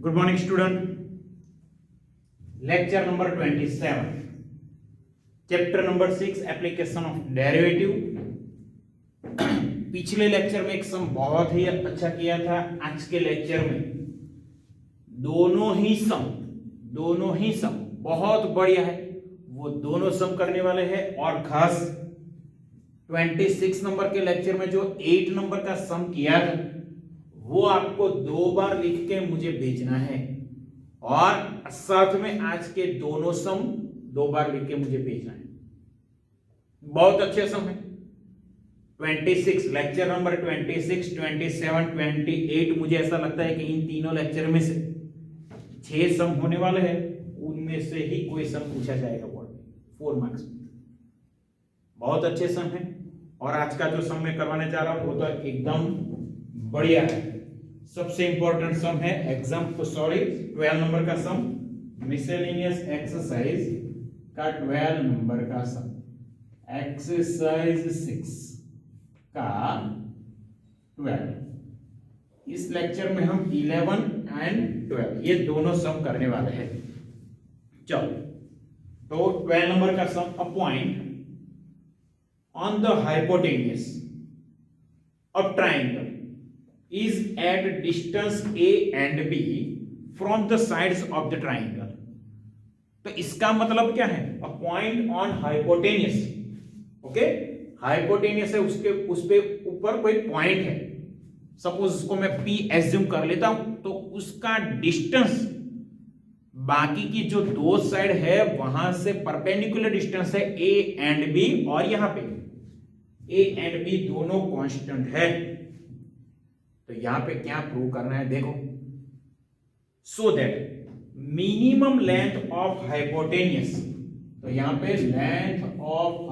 Good morning student. Lecture number 27, chapter number 6, application of derivative. पिछले lecture में एक सम बहुत ही अच्छा किया था। आज के लेक्चर में दोनों ही सम बहुत बढ़िया है, वो दोनों सम करने वाले हैं। और खास 26 नंबर के लेक्चर में जो 8 नंबर का सम किया था वो आपको 2 बार लिख के मुझे भेजना है, और साथ में आज के दोनों सम 2 बार लिख के मुझे भेजना है। बहुत अच्छे सम है। 26 लेक्चर नंबर 26, 27, 28, मुझे ऐसा लगता है कि इन तीनों लेक्चर में से 6 सम होने वाले हैं, उनमें से ही कोई सम पूछा जाएगा बोर्ड में 4 मार्क्स में। बहुत अच्छे सम है। और आज का जो सम मैं करवाने जा रहा हूं वो तो एकदम बढ़िया है। सबसे इंपॉर्टेंट सम है एग्जाम को, सॉरी 12 नंबर का सम, मिसलेनियस एक्सरसाइज का 12 नंबर का सम, एक्सरसाइज 6 का 12। इस लेक्चर में हम 11 एंड 12 ये दोनों सम करने वाले हैं। चलो, तो 12 नंबर का sum, a point on the hypotenuse of triangle is at distance a and b from the sides of the triangle। तो इसका मतलब क्या है? a point on hypotenuse, okay, hypotenuse है, उसके उस पे ऊपर कोई पॉइंट है, सपोज उसको मैं p एज्यूम कर लेता हूं, तो उसका डिस्टेंस बाकी की जो दो साइड है वहां से परपेंडिकुलर डिस्टेंस है a एंड b, और यहां पे a एंड b दोनों कांस्टेंट है। तो यहां पे क्या प्रूव करना है देखो, so that minimum length of hypotenuse, तो यहां पे लेंथ ऑफ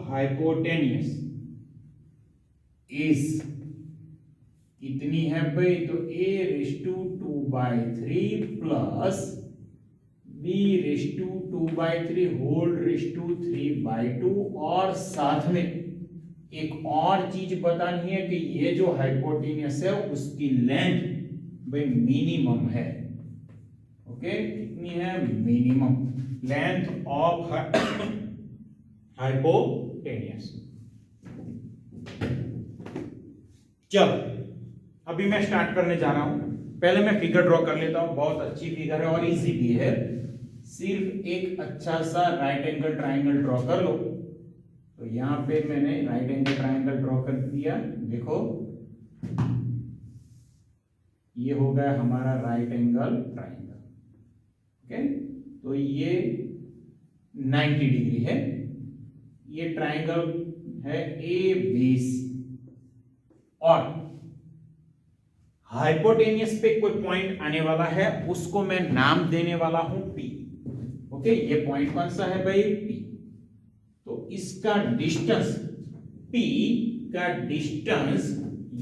हाइपोटेन्यूस इज कितनी है भाई? तो a⁻² प्लस b⁻² होल 3/2। और साथ में एक और चीज बतानी है कि ये जो हाइपोटेन्यूस है उसकी लेंथ भाई मिनिमम है। ओके, कितनी है? Minimum length of hypotenuse. चलो, अभी मैं स्टार्ट करने जा रहा हूं। पहले मैं फिगर ड्रॉ कर लेता हूं। बहुत अच्छी फिगर है और इजी भी है। सिर्फ एक अच्छा सा राइट एंगल ट्राइंगल ड्रॉ कर लो। तो यहां पे मैंने राइट एंगल ट्राइंगल ड्रॉ कर दिया। देखो, ये हो गया हमारा राइट एंगल ट्राइंगल। ओके, तो ये 90 डिग्री है। ये ट्राइंगल है ABC, और हाइपोटेन्यूस पे कोई पॉइंट आने वाला है, उसको मैं नाम देने वाला हूं P। ओके, ये पॉइंट कौन सा है भाई? P। तो इसका डिस्टेंस, P का डिस्टेंस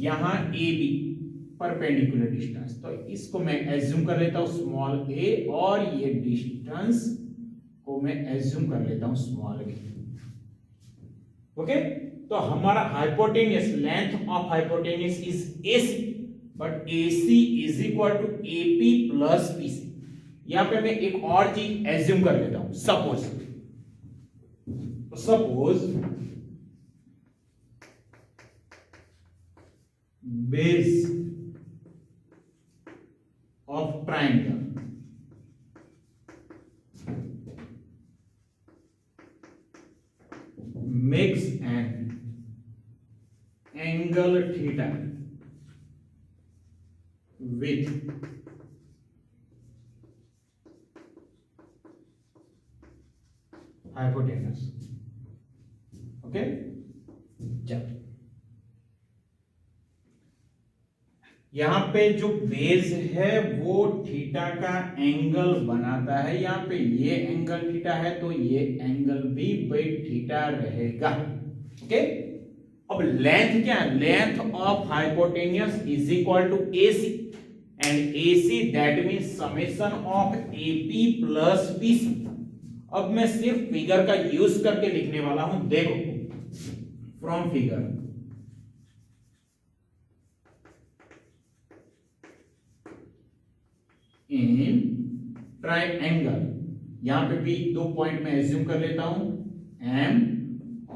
यहां AB परपेंडिकुलर डिस्टेंस, तो इसको मैं एज्यूम कर लेता हूं स्मॉल a, और ये डिस्टेंस को मैं एज्यूम कर लेता हूं स्मॉल b। ओके, तो हमारा hypotenuse, length of hypotenuse is AC, but AC is equal to AP plus PC। यहां पे मैं एक और चीज एज्यूम कर लेता हूं, suppose base of triangle makes an angle theta with hypotenuse। Okay, चलो, यहां पे जो बेस है वो थीटा का एंगल बनाता है। यहां पे ये एंगल थीटा है, तो ये एंगल भी बाई थीटा रहेगा। ओके, अब लेंथ क्या है? Length of hypotenuse is equal to AC। And AC that means summation of AP plus PC। अब मैं सिर्फ फिगर का यूज करके लिखने वाला हूं। देखो फ्रॉम फिगर इन ट्राइंगल, यहां पे भी 2 पॉइंट में एज्यूम कर लेता हूं M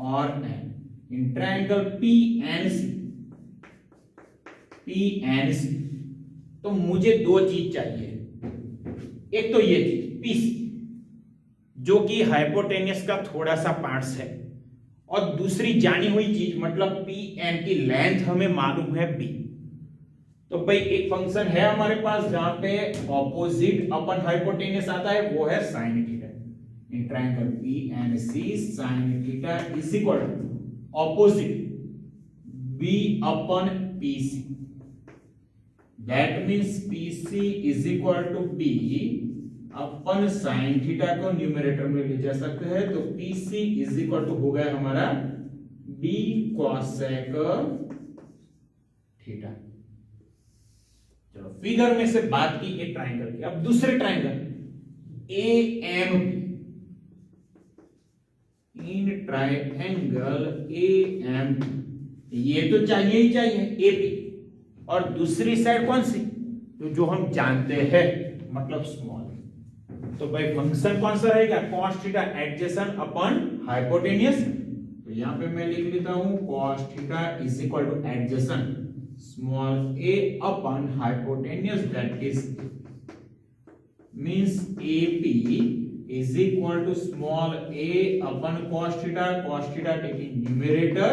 और N, इन ट्राइंगल PNC, तो मुझे 2 चीज चाहिए। एक तो ये चीज PC जो कि हाइपोटेनियस का थोड़ा सा पार्ट्स है, और दूसरी जानी हुई चीज मतलब PN की लेंथ हमें मालूम है B। तो भाई एक फंक्शन है हमारे पास जहां पे ऑपोजिट अपन हाइपोटेनियस आता है, वो है sin theta. In triangle PNC sin theta is equal to opposite B upon PC। That means PC is equal to B upon sin theta को न्यूमरेटर में ले जा सकते हैं, तो PC इज इक्वल टू हो गया हमारा B cosec थीटा। चलो फिगर में से बात की एक ट्रायंगल की, अब दूसरे triangle AMP, in triangle AMP ये तो चाहिए ही चाहिए AP, और दूसरी साइड कौन सी, तो जो हम जानते हैं मतलब स्मॉल। तो भाई फंक्शन कौन सा रहेगा, cos थीटा एडजेसेंट अपन हाइपोटेनियस। तो यहां पे मैं लिख लेता हूं cos theta is equal two adjacent small a upon hypotenuse, that is means AP is equal to small a upon cos theta taking numerator,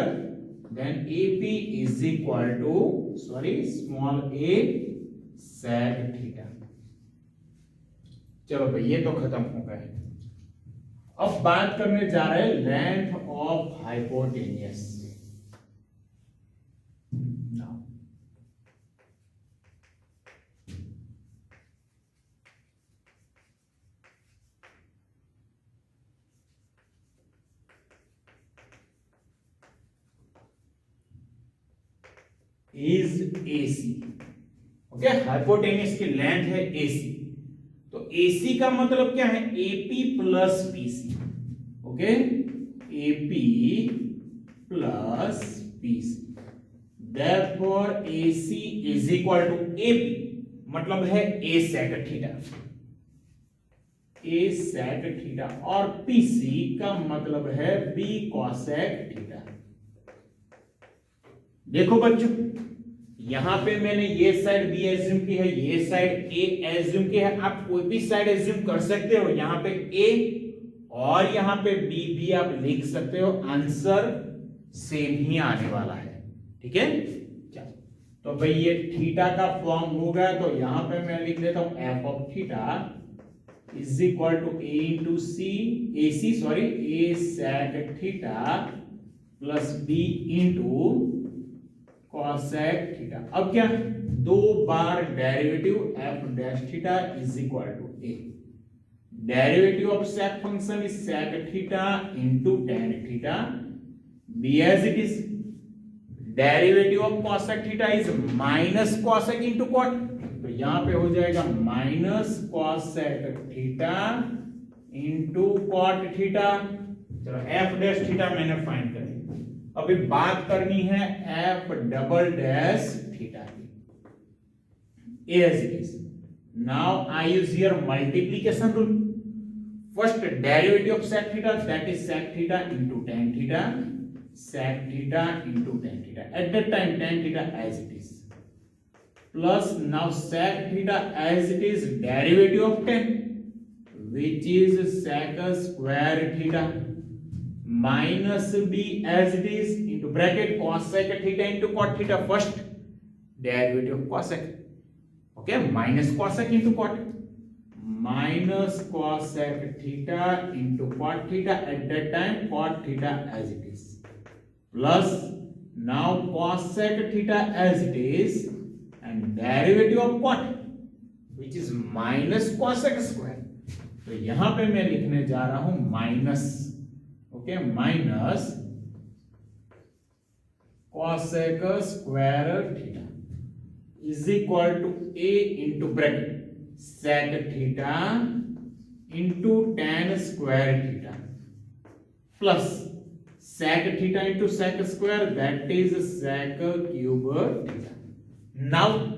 then AP is equal to small a sec theta। चलो भाई ये तो खत्म हो गए। अब बात करने जा रहे हैं length of hypotenuse. Is AC, okay, hypotenuse की लेंथ है AC, तो AC का मतलब क्या है, AP plus PC, okay, AP plus PC, therefore AC is equal to AP मतलब है A sec theta, A sec theta, और PC का मतलब है B cosec थीटा। देखो बच्चों यहां पे मैंने ये साइड B एज्यूम की है, ये साइड A एज्यूम की है, आप कोई भी साइड एज्यूम कर सकते हो। यहां पे A और यहां पे B भी आप लिख सकते हो, आंसर सेम ही आने वाला है, ठीक है। चलो तो भाई ये थीटा का फॉर्म हो गया, तो यहां पे मैं लिख देता हूं f of theta is equal to A into A sec theta plus B into cosec theta. अब क्या, 2 बार derivative f dash theta is equal to a, derivative of sec function is sec theta into tan theta, b as it is, derivative of cosec theta is minus cosec into cot, तो यहां पे हो जाएगा minus cosec theta into cot theta. चलो f dash theta मैंने find कर लिया, अभी बात करनी है f डबल डैश थीटा की, as it is। Now I use here multiplication rule। First derivative of sec theta, that is sec theta into tan theta, sec theta into tan theta, at that time tan theta as it is, plus now sec theta as it is derivative of tan, which is sec square theta, minus B as it is into bracket cosec theta into cot theta, first derivative of cosec, okay, minus cosec into cot, minus cosec theta into cot theta, at that time cot theta as it is, plus now cosec theta as it is and derivative of cot which is minus cosec square। तो यहां पे मैं लिखने जा रहा हूं minus, okay, minus cosec square theta. is equal to a into bracket sec theta into tan square theta plus sec theta into sec square, that is sec cube theta. Now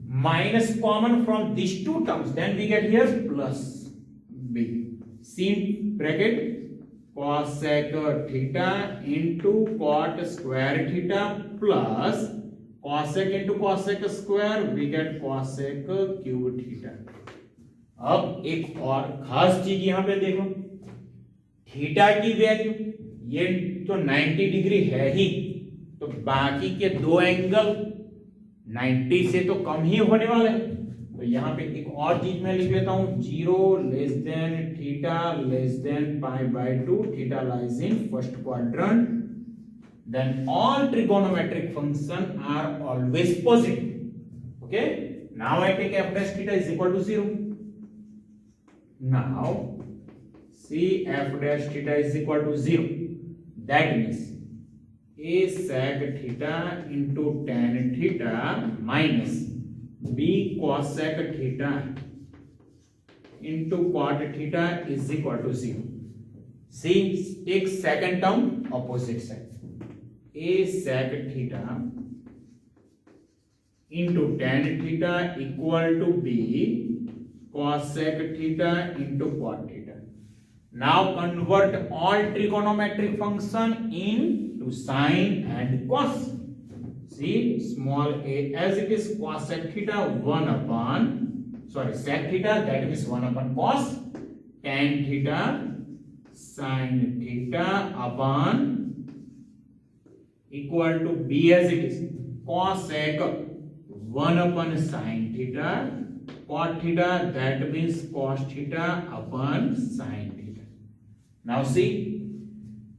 minus common from these two terms, then we get here plus b. C bracket cos sec theta into cot square theta plus cosec into cosec square, we get cosec cube theta. अब एक और खास चीज यहां पे देखो, theta की value ये तो 90 डिग्री है ही, तो बाकी के दो एंगल 90 से तो कम ही होने वाले हैं. तो यहां पे एक और चीज मैं लिख लेता हूं, 0 less than theta less than pi by 2, theta lies in first quadrant. Then all trigonometric functions are always positive. Okay. Now I take f dash theta is equal to 0. Now see f dash theta is equal to 0. That means a sec theta into tan theta minus b cosec theta into cot theta is equal to 0. See, take second term opposite side. A sec theta into tan theta equal to b cosec theta into cot theta. Now convert all trigonometric function into sine and cos. See, small a as it is cosec theta 1 upon sec theta, that means 1 upon cos, tan theta sine theta upon equal to b as it is cosec 1 upon sine theta, cot theta, that means cos theta upon sine theta. Now see,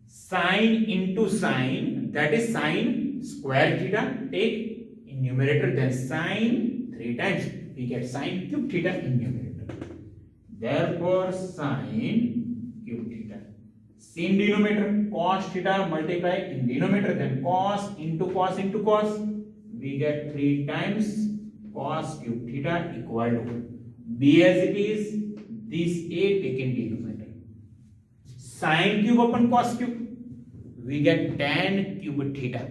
sine into sine, that is sine square theta, take in numerator, then sine 3 times, we get sine cube theta in numerator. Therefore sine cube theta. In denominator, cos theta multiply in denominator, then cos into cos, we get 3 times cos cube theta equal to b as it is, this a taken denominator, sin cube upon cos cube, we get tan cube theta.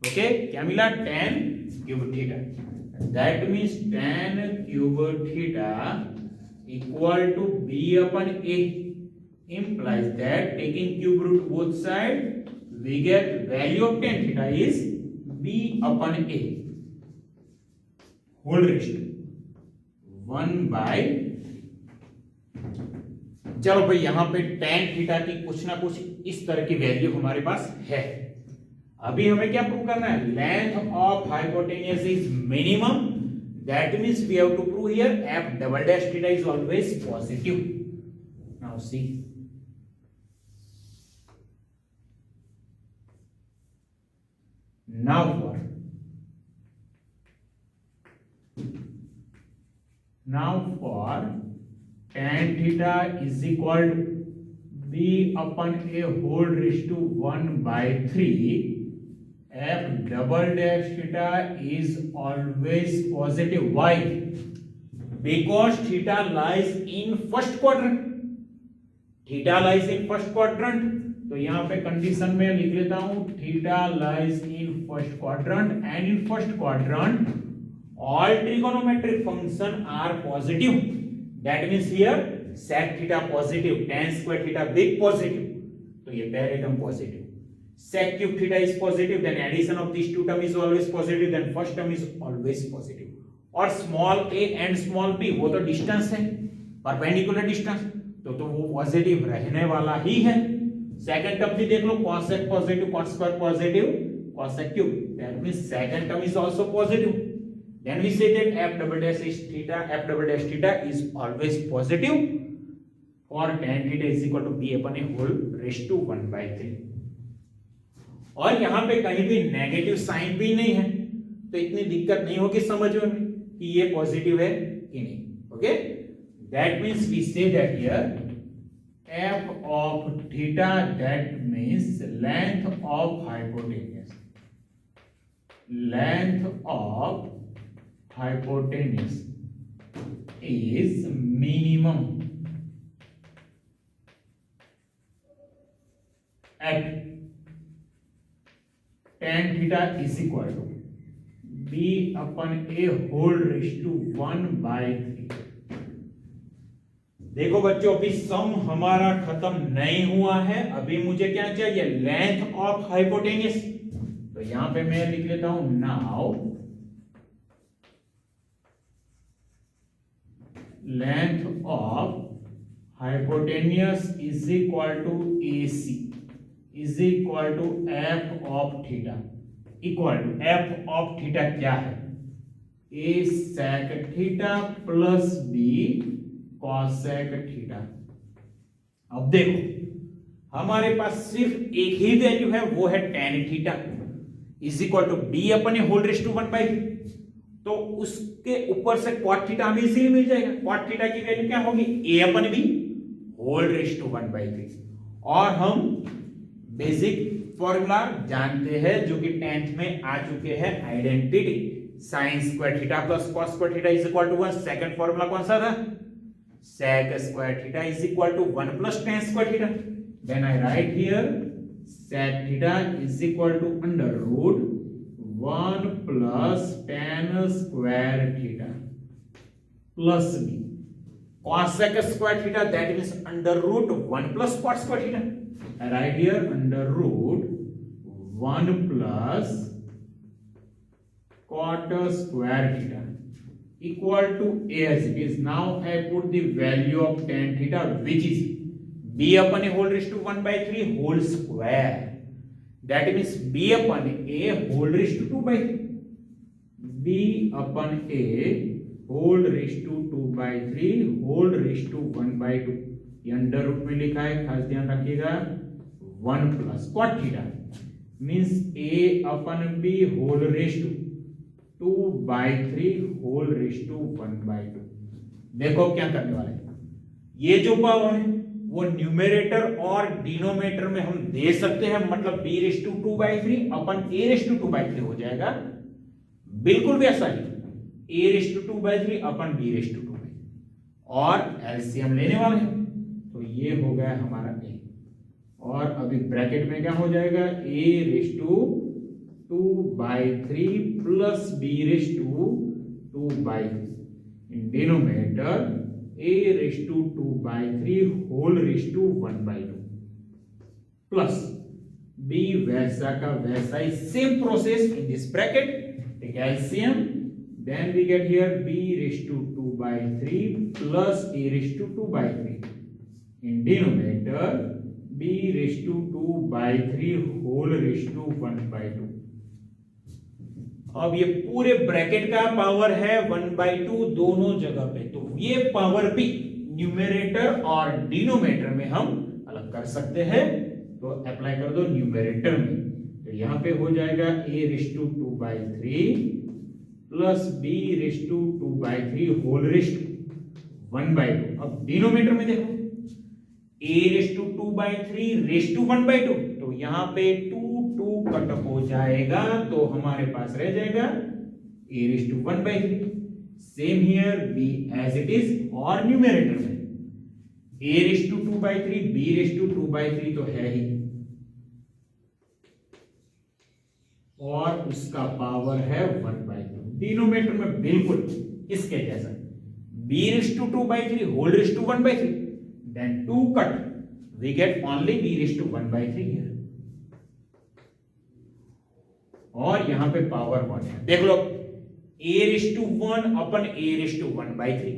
Okay, क्या मिला? tan cube theta. That means tan cube theta equal to b upon a, implies that taking cube root both sides, we get value of tan theta is b upon a whole raised to 1 by. चलो भाई, यहां पे tan theta की कुछ ना कुछ इस तरह की वैल्यू हमारे पास है. अभी हमें क्या प्रूव करना है? Length of hypotenuse is minimum, that means we have to prove here f double dash theta is always positive. Now see, now for tan theta is equal to b upon a whole raised to 1 by 3, f double dash theta is always positive. Why? Because theta lies in first quadrant. Theta lies in first quadrant. तो यहां पे condition में लिख लेता हूं, theta lies in first quadrant, and in first quadrant all trigonometric function are positive. That means here sec theta positive, tan square theta big positive, तो ये पहले term positive. sec cube theta is positive, then addition of this two term is always positive, then first term is always positive. और small a and small b वो तो distance है, perpendicular distance, तो वो positive रहने वाला ही है. Second term भी देख लो, cosec positive, cot square positive, cosec cube, that means second term is also positive. Then we say that f double dash is theta, f double dash theta is always positive, और tan theta is equal to b upon a whole raise to 1 by 3. और यहां पे कहीं भी negative sign भी नहीं है, तो इतनी दिक्कत नहीं होगी समझ में कि ये पॉजिटिव है कि नहीं. Okay, that means we say that here f of theta, that means length of hypotenuse. length of hypotenuse is minimum at tan theta is equal to b upon a whole raised to 1/3। देखो बच्चों, अभी सम हमारा खत्म नहीं हुआ है, अभी मुझे क्या चाहिए, लेंथ ऑफ हाइपोटेन्यूस। तो यहां पे मैं लिख लेता हूं now length of hypotenuse is equal to AC is equal to F of theta, equal to F of theta क्या है, a sec theta plus b cosec theta. अब देखो हमारे पास सिर्फ एक ही वैल्यू है, वो है tan theta is equal to b upon whole raised to 1/3। तो उसके ऊपर से cot थीटा हमें इजीली मिल जाएगा। cot थीटा की वैल्यू क्या होगी, a upon b whole raised to 1/3। और हम बेसिक फॉर्मूला जानते हैं जो कि 10th में आ चुके हैं, identity sin square theta plus cos square theta is equal to 1। Second formula कौन सा था, sec square theta is equal to 1 plus tan square theta। Then I write here sec theta is equal to under root 1 plus tan square theta plus b cosec square theta, that means under root 1 plus cot square theta। I write here under root 1 plus cot square theta equal to as it is। Now I put the value of tan theta which is b upon a whole raised to 1/3 whole square, that means b upon a whole raised to 2/3, b upon a whole raised to 2/3 whole raised to 1/2। ये under root में लिखा है, खास ध्यान रखिएगा। 1 plus cot theta means a upon b whole raised to 2/3 whole raised to 1/2। देखो क्या करने वाले हैं, ये जो पावर है वो न्यूमेरेटर और डिनोमिनेटर में हम दे सकते हैं, मतलब b raised to 2/3 upon a raised to 2/3 हो जाएगा। बिल्कुल वैसा ही a raised to 2/3 upon b raised to 2/3 और एलसीएम लेने वाले हैं, तो ये हो गया हमारा a। और अभी ब्रैकेट में क्या हो जाएगा, a raised to 2/3 plus b raised to 2/3 in denominator a raised to 2/3 whole raised to 1/2 plus b वैसा का वैसा ही same process in this bracket, take LCM, then we get here b raised to 2/3 plus a raised to 2/3 in denominator b raised to 2/3 whole raised to 1/2। अब ये पूरे bracket का power है 1/2 दोनों जगह पे, तो ये पावर भी न्यूमेरेटर और डिनोमिनेटर में हम अलग कर सकते हैं। तो अप्लाई कर दो न्यूमेरेटर में, तो यहां पे हो जाएगा a raised to 2/3 plus b raised to 2/3 whole raised to 1/2। अब डिनोमिनेटर में देखो a raised to 2/3 raised to 1/2, तो यहां पे 2 कट हो जाएगा, तो हमारे पास रह जाएगा a raised to 1/3। Same here b as it is, और न्यूमेरेटर में a raised to 2/3 b raised to 2/3 तो है ही, और उसका पावर है 1/2। डिनोमिनेटर में बिल्कुल इसके जैसा b raised to 2/3 whole raised to 1/3, then 2 cut we get only b raised to 1/3 here, और यहां पे पावर 1 है। देख लो a raised to 1 upon a raised to 1/3,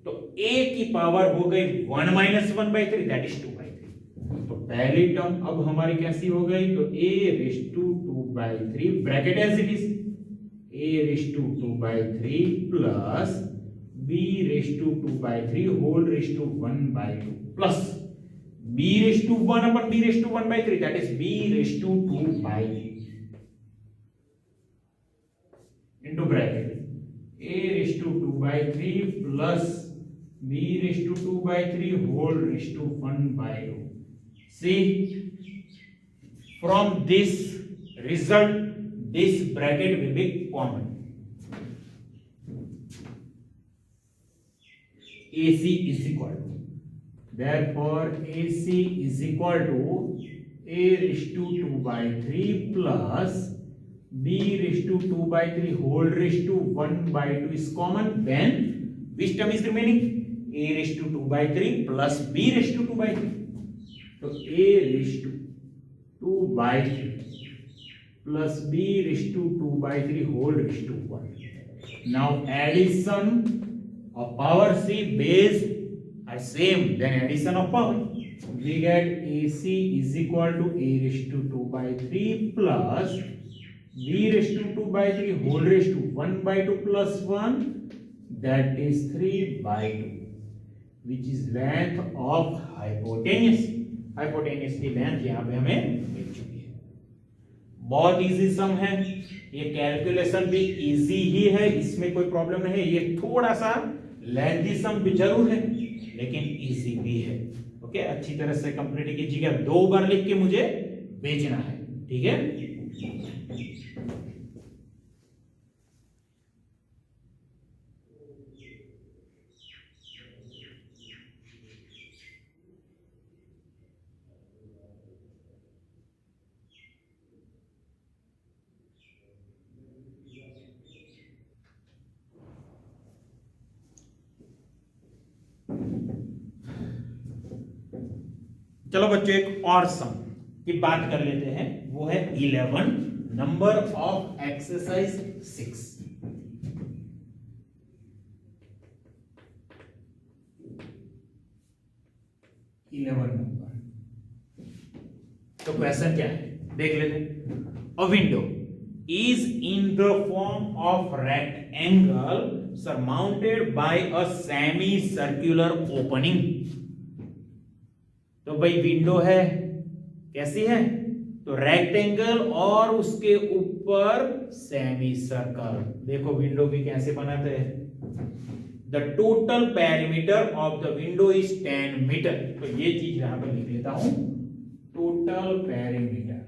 तो a की पावर हो गई 1 minus 1/3 that is 2/3। तो पहली टर्म अब हमारी कैसी हो गई, तो a raised to 2/3 bracket as it is a raised to 2/3 plus b raised to 2/3 whole raised to 1/2 plus b raised to 1 upon b raised to 1/3 that is b raised to 2/3 into bracket a raised to 2/3 plus b raised to 2/3 whole raised to 1/2। See, from this result this bracket will be common. AC is equal to, therefore AC is equal to a raised to 2 by 3 plus b raised to 2 by 3 whole raised to 1 by 2 is common. Then which term is remaining? A raised to 2 by 3 plus b raised to 2 by 3. So a raised to 2 by 3 plus b raised to 2 by 3 whole raised to 1. Now addition of power, see base are same, then addition of power, we get AC is equal to a raised to 2 by 3 plus b raised to 2 by 3 whole raised to 1 by 2 plus 1, that is 3 by 2, which is length of hypotenuse. Hypotenuse की length यहाँ पे हमें मिल चुकी है। बहुत easy सम है, ये calculation भी इजी ही है, इसमें कोई प्रॉब्लम नहीं है। ये थोड़ा सा लेंथी सम भी जरूर है लेकिन इजी भी है। ओके, अच्छी तरह से कंप्लीट कीजिएगा। 2 बार लिख के मुझे भेजना है, ठीक है। चलो बच्चों, एक और सम की बात कर लेते हैं, वो है 11 नंबर ऑफ एक्सरसाइज 6। नंबर। तो क्वेश्चन क्या है देख लेते हैं। अ window is in the form of rectangle surmounted by a semi-circular opening। तो भाई विंडो है, कैसी है? तो रेक्टेंगल और उसके ऊपर सेमी सर्कल। देखो विंडो भी कैसे बनाते हैं। The total perimeter of the window is 10 metre. तो ये चीज यहां पर लिख लेता हूं, total perimeter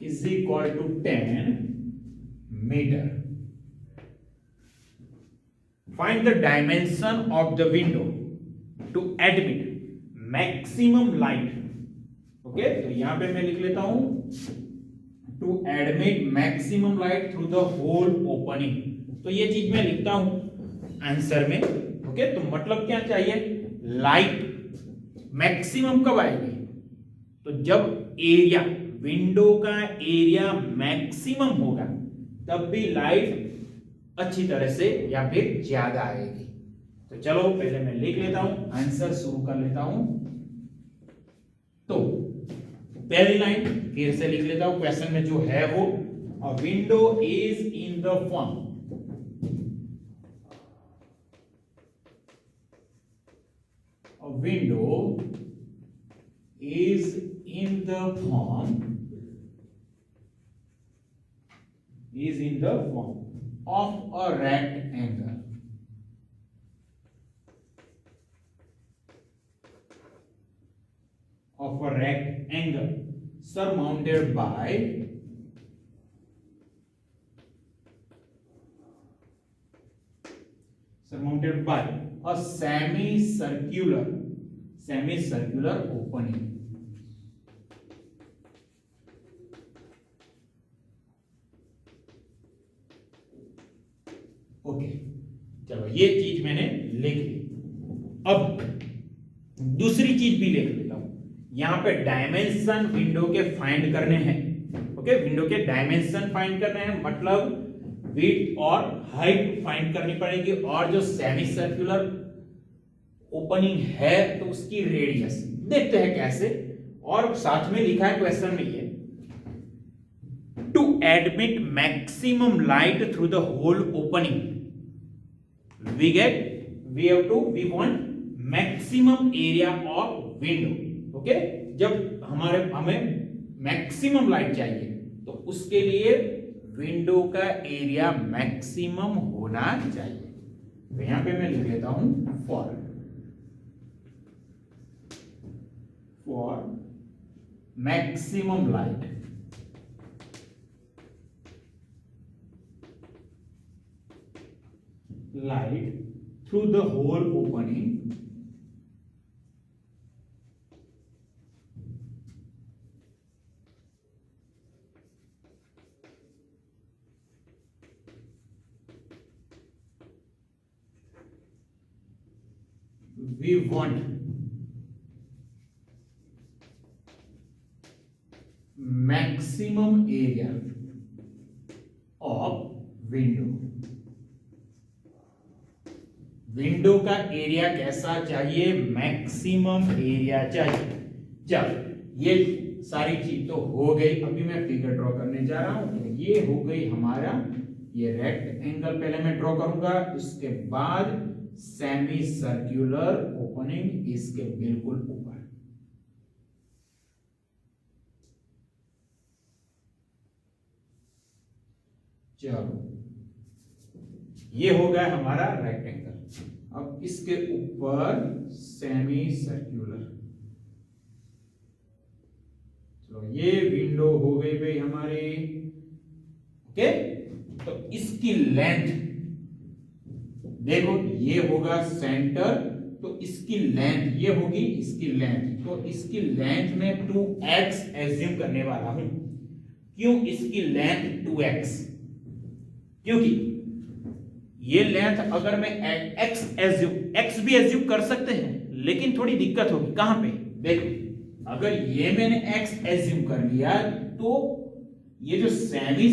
is equal to 10 metre. Find the dimension of the window to admit maximum light। Okay, तो यहां पे मैं लिख लेता हूं to admit maximum light through the whole opening। तो ये चीज मैं लिखता हूं आंसर में। ओके, तो मतलब क्या चाहिए? लाइट मैक्सिमम कब आएगी? तो जब एरिया, विंडो का एरिया मैक्सिमम होगा तब भी लाइट अच्छी तरह से या फिर ज्यादा आएगी। तो चलो पहले मैं लिख लेता हूं, आंसर शुरू कर लेता हूं। तो पहली लाइन फिर से लिख लेता हूं, क्वेश्चन में जो है वो, अ window is in the form, a window is in the form, is in the form of a rectangle surmounted by a semicircular opening। Okay, चलो ये चीज मैंने लिख ली। अब दूसरी चीज भी लिख लेता हूं। यहां पे डायमेंशन विंडो के फाइंड करने हैं। ओके, विंडो के डायमेंशन फाइंड करने हैं, मतलब विड्थ और हाइट फाइंड करनी पड़ेगी, और जो सेमी सर्कुलर ओपनिंग है तो उसकी रेडियस देखते हैं कैसे। और साथ में लिखा है क्वेश्चन में ये, to admit maximum light through the whole opening, we want maximum area of window। Okay, जब हमें मैक्सिमम लाइट चाहिए तो उसके लिए विंडो का एरिया मैक्सिमम होना चाहिए। तो यहां पे मैं लिख लेता हूं for maximum light. Light through the hole opening we want maximum area of window. Window का एरिया कैसा चाहिए? मैक्सिमम एरिया चाहिए। चल ये सारी चीज तो हो गई। अभी मैं फिगर ड्रॉ करने जा रहा हूं। तो ये हो गई हमारा ये रेक्टेंगल, पहले मैं ड्रॉ करूंगा, उसके बाद सेमी सर्कुलर ओपनिंग इसके बिल्कुल ऊपर। चलो ये हो गया हमारा रेक्टेंगल। अब इसके ऊपर सेमी सर्कुलर। चलो ये विंडो हो गई भाई हमारी। ओके, तो इसकी लेंथ देखो, ये होगा सेंटर, तो इसकी लेंथ ये होगी, इसकी लेंथ, तो इसकी लेंथ में 2x एज्यूम करने वाला हूं। क्यों इसकी लेंथ 2x? क्योंकि ये लेंथ अगर मैं x भी एज्यूम कर सकते हैं, लेकिन थोड़ी दिक्कत होगी। कहां पे? देखो, अगर ये मैंने x एज्यूम कर लिया तो ये जो सेमी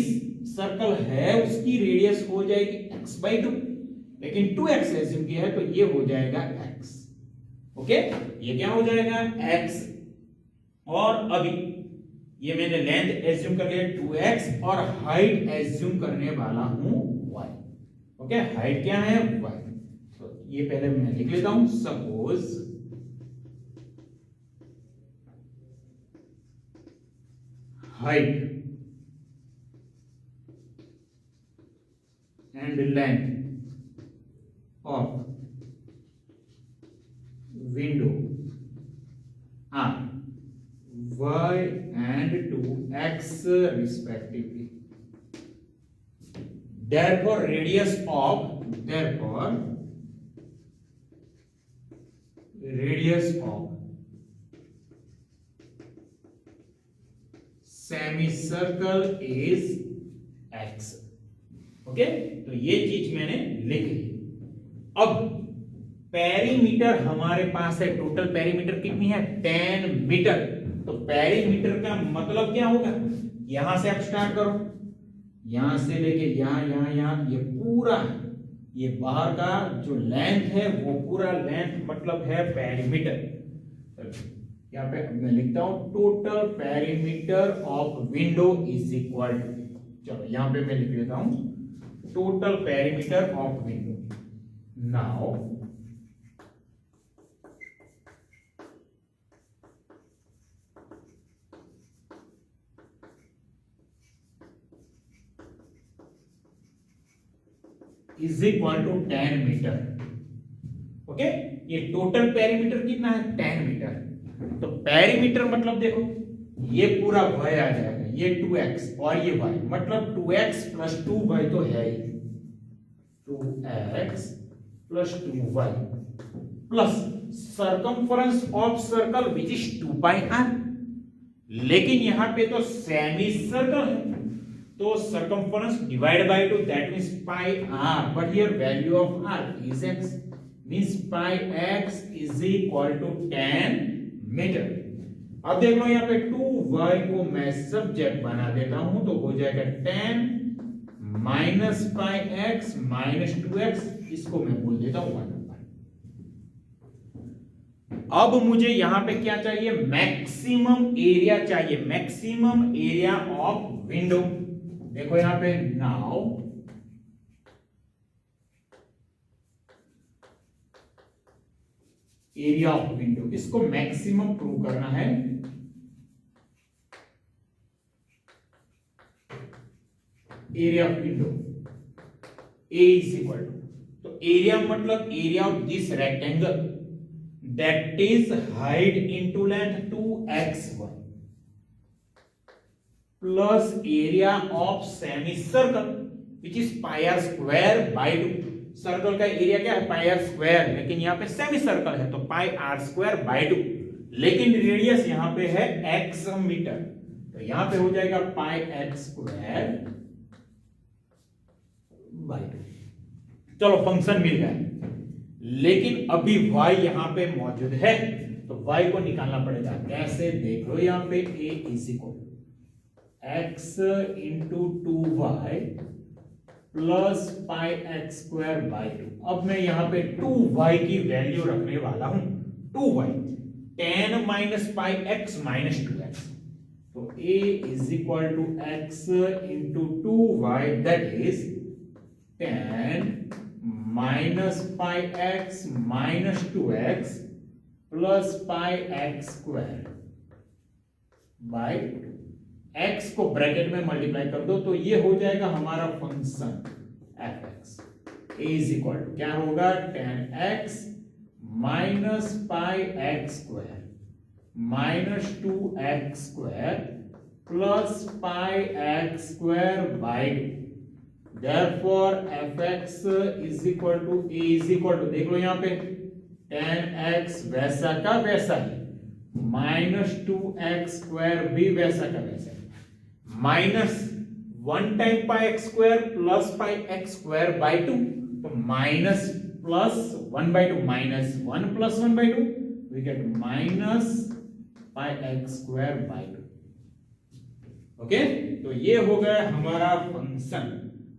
सर्कल है उसकी रेडियस हो जाएगी x/2, लेकिन 2x एज्यूम किया है तो ये हो जाएगा x। ओके, ये क्या हो जाएगा? x। और अभी ये मैंने लेंथ एज्यूम कर लिया 2x और हाइट एज्यूम करने वाला हूं y। ओके, हाइट क्या है? y। तो ये पहले मैं लिख लेता हूं। Suppose height and length of window are y and 2x respectively. Therefore radius of semicircle is x. Okay, तो ये चीज मैंने लिख ली। अब पेरीमीटर हमारे पास है, टोटल पेरीमीटर कितनी है? 10 मीटर। तो पेरीमीटर का मतलब क्या होगा? यहां से आप स्टार्ट करो, यहां से लेके यहां ये पूरा, ये बाहर का जो लेंथ है वो पूरा लेंथ मतलब है पेरीमीटर। यहां पे मैं लिखता हूं total perimeter of window is equal to, चलो यहां पे मैं लिख लेता हूं total perimeter of window. Now is equal to 10 metre. Okay, ये टोटल पेरीमीटर कितना है? 10 मीटर। तो पेरीमीटर मतलब देखो, ये पूरा y आ जाएगा, ये 2x और ये y, मतलब 2x प्लस 2y तो है ही, 2x plus 2y plus circumference of circle which is 2 pi r। लेकिन यहां पे तो सेमी सर्कल है, तो circumference divided by 2, that means pi r, but here value of r is x, means pi x is equal to 10 metre. अब देख लो यहाँ पे 2y को मैं सब्जेक्ट बना देता हूं, तो हो जाएगा 10 माइनस पाई x माइनस 2x, इसको मैं बोल देता हूं 1। अब मुझे यहां पे क्या चाहिए? मैक्सिमम एरिया चाहिए, मैक्सिमम एरिया ऑफ विंडो। देखो यहां पे नाउ एरिया ऑफ विंडो, इसको मैक्सिमम प्रूव करना है। Area of window A is equal to, तो एरिया मतलब area of this rectangle, that is height into length 2xy plus area of semicircle which is pi r square by 2. Circle का area क्या है? पाई are square, लेकिन यहाँ पे semi circle है तो पाई आर स्क्वायर बाय 2, लेकिन रेडियस यहाँ पे है x मीटर, तो यहाँ पे हो जाएगा पाई एक्स स्क्वायर बाय 2. चलो फंक्शन मिल गया, लेकिन अभी y यहाँ पे मौजूद है तो y को निकालना पड़ेगा. कैसे? देख लो यहाँ पे a is equal x into 2y plus pi x square by 2. अब मैं यहाँ पे 2y की वैल्यू रखने वाला हूं. 2y 10 minus pi x minus 2x, तो a is equal to x into 2y that is 10 minus pi x minus 2x plus pi x square by 2. x को ब्रैकेट में मल्टीप्लाई कर दो तो ये हो जाएगा हमारा function fx is equal to क्या होगा? 10x minus pi x square minus 2x square plus pi x square by 2. Therefore fx is equal to a is equal to, देख लो यहाँ पे 10x वैसा का वैसा ही माइनस 2x स्क्वायर भी वैसा का वैसा minus 1 time pi x square plus pi x square by 2, तो minus plus 1 by 2 minus 1 plus 1 by 2 we get minus pi x square by 2. Okay, तो ये हो गया हमारा फंक्शन.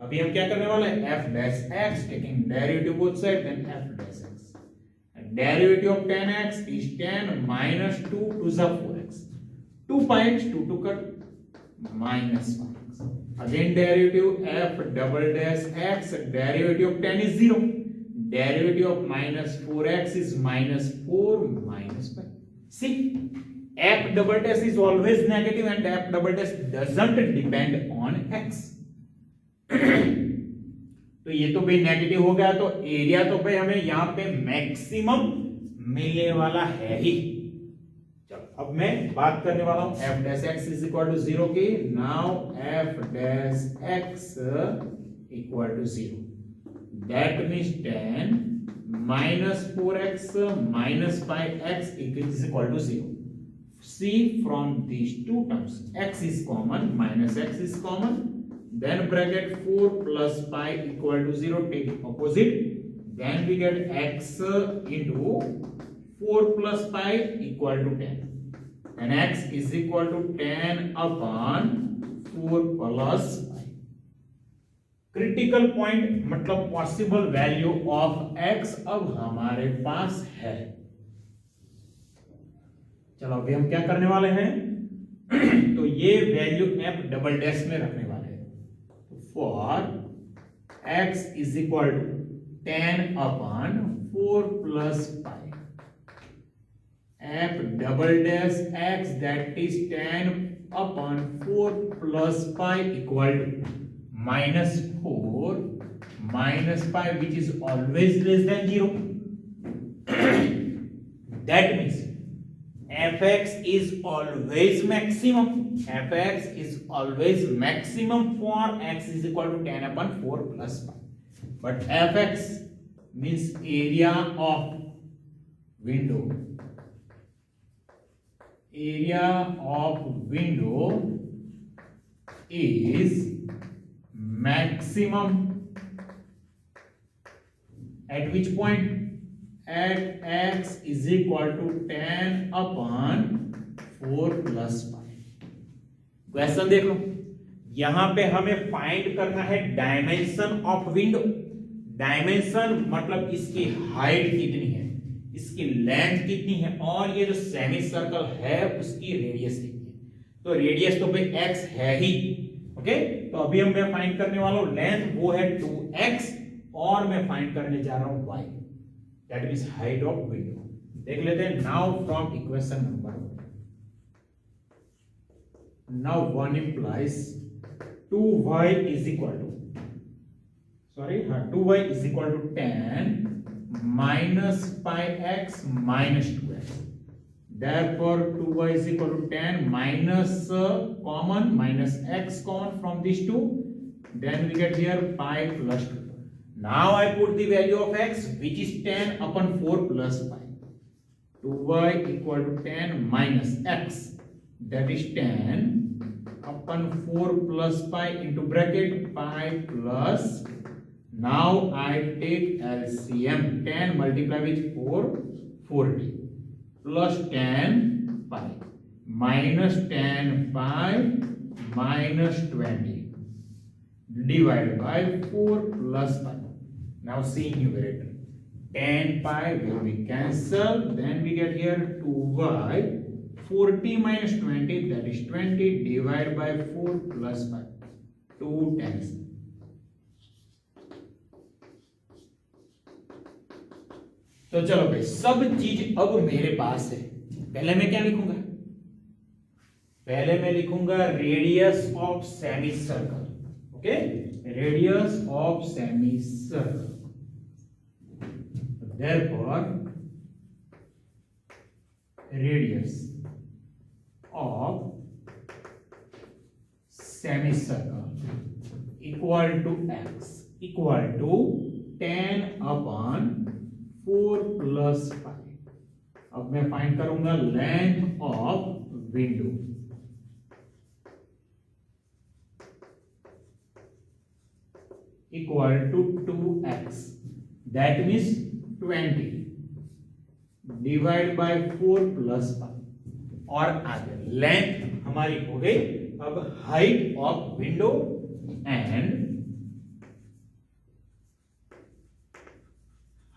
अभी हम क्या करने वाले हैं? f dash x taking derivative both side then f dash x. Derivative of 10x is 10 minus 2 to the 4x. 2 pi x 2 cut minus 1x. Again derivative f double dash x, derivative of 10 is 0. Derivative of minus 4x is minus 4 minus 5. See, f double dash is always negative and f double dash doesn't depend on x. तो ये तो भाई negative हो गया, तो area तो भाई हमें यहाँ पे मैक्सिमम मिलने वाला है ही. अब मैं बात करने वाला हूं f dash x is equal to 0 की. Now f dash x equal to 0, that means 10 minus 4x minus 5x is equal to 0. See from these two terms x is common minus x is common, then bracket 4 plus pi equal to 0, take opposite, then we get x into 4 plus pi equal to 10. And x is equal to 10 upon 4 plus pi. Critical point मतलब possible value of x अब हमारे पास है. चलो अभी हम क्या करने वाले हैं? तो ये वैल्यू f डबल डैश में रखने वाले हैं. For x is equal to 10 upon 4 plus pi, f double dash x that is 10 upon 4 plus pi equal to minus 4 minus pi which is always less than 0. That means fx is always maximum. Fx is always maximum for x is equal to 10 upon 4 plus pi. But fx means area of window. Area of window is maximum at which point? At x is equal to 10 upon 4 plus pi. Question देख लो, यहां पे हमें find करना है dimension of window. Dimension मतलब इसकी height कितनी है, इसकी लेंथ कितनी है, और ये जो सेमी सर्कल है उसकी रेडियस कितनी है. तो रेडियस तो भाई x है ही. ओके, तो अभी हम मैं फाइंड करने वाला हूं लेंथ, वो है 2x, और मैं फाइंड करने जा रहा हूं y, that means height of window. देख लेते हैं. Now from equation number 1, now 1 implies 2y is equal to 2y is equal to 10 minus pi x minus 2x. Therefore 2y is equal to 10 minus common minus x common from these two. Then we get here pi plus 2. Now I put the value of x, which is 10 upon 4 plus pi. 2y equal to 10 minus x, that is 10 upon 4 plus pi into bracket pi plus. Now I take LCM. 10 multiply with 4, 40 plus 10 pi minus 10 pi minus 20 divided by 4 plus pi. Now see numerator. 10 pi will be cancelled. Then we get here 2y. 40 minus 20, that is 20 divided by 4 plus pi. 2 tens. तो चलो भाई, सब चीज अब मेरे पास है. पहले मैं क्या लिखूंगा? पहले मैं लिखूंगा radius of semi circle. Okay, radius of semi circle. Therefore radius of semicircle equal to x equal to 10 upon 4 plus pi. अब मैं फाइंड करूंगा length of window. Equal to 2x, that means 20 divide by 4 plus pi. और आगे length हमारी हो गई. अब height of window and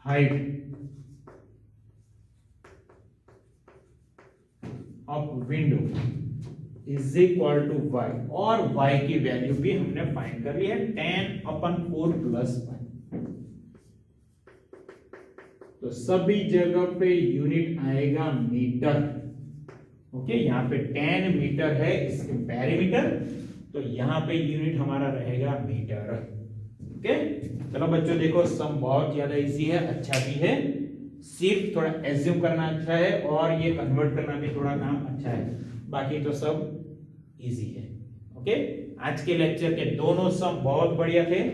height of window is equal to y. और y की वैल्यू भी हमने फाइंड कर ली है 10 अपन 4 प्लस pi. तो सभी जगह पे यूनिट आएगा मीटर. ओके, यहाँ पे 10 मीटर है इसके पेरीमीटर, तो यहाँ पे यूनिट हमारा रहेगा मीटर. ओके, चलो बच्चों देखो, सम बहुत ज्यादा इजी है, अच्छा भी है. सिर्फ थोड़ा एज्यूम करना अच्छा है और ये कन्वर्ट करना भी थोड़ा काम अच्छा है. बाकी तो सब इजी है. ओके, आज के लेक्चर के दोनों सम बहुत बढ़िया थे.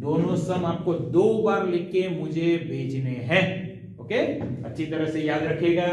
दोनों सम आपको 2 बार लिख के मुझे भेजने हैं. ओके, अच्छी तरह से याद रखिएगा.